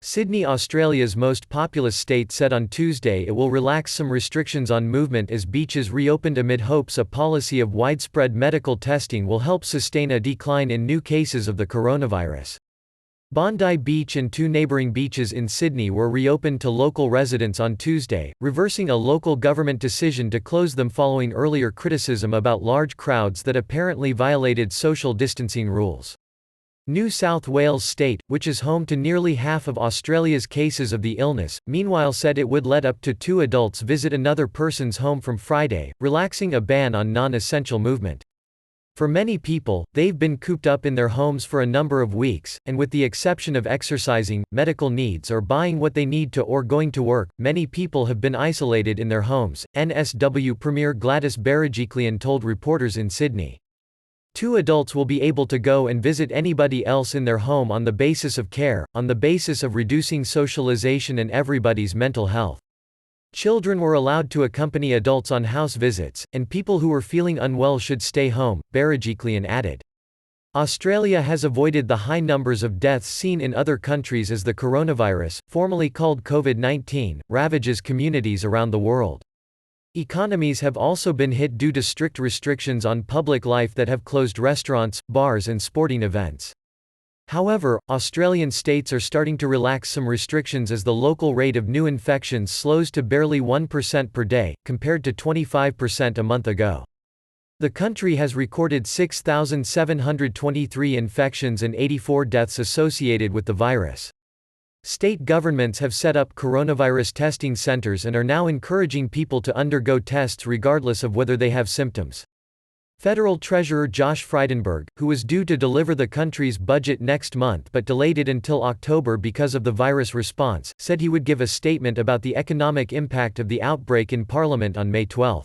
Sydney, Australia's most populous state, said on Tuesday it will relax some restrictions on movement as beaches reopened amid hopes a policy of widespread medical testing will help sustain a decline in new cases of the coronavirus. Bondi Beach and two neighbouring beaches in Sydney were reopened to local residents on Tuesday, reversing a local government decision to close them following earlier criticism about large crowds that apparently violated social distancing rules. New South Wales State, which is home to nearly half of Australia's cases of the illness, meanwhile said it would let up to 2 adults visit another person's home from Friday, relaxing a ban on non-essential movement. For many people, they've been cooped up in their homes for a number of weeks, and with the exception of exercising, medical needs or buying what they need to or going to work, many people have been isolated in their homes, NSW Premier Gladys Berejiklian told reporters in Sydney. 2 adults will be able to go and visit anybody else in their home on the basis of care, on the basis of reducing socialization and everybody's mental health. Children were allowed to accompany adults on house visits, and people who were feeling unwell should stay home, Berejiklian added. Australia has avoided the high numbers of deaths seen in other countries as the coronavirus, formerly called COVID-19, ravages communities around the world. Economies have also been hit due to strict restrictions on public life that have closed restaurants, bars and sporting events. However, Australian states are starting to relax some restrictions as the local rate of new infections slows to barely 1% per day, compared to 25% a month ago. The country has recorded 6,723 infections and 84 deaths associated with the virus. State governments have set up coronavirus testing centers and are now encouraging people to undergo tests regardless of whether they have symptoms. Federal Treasurer Josh Frydenberg, who was due to deliver the country's budget next month but delayed it until October because of the virus response, said he would give a statement about the economic impact of the outbreak in Parliament on May 12.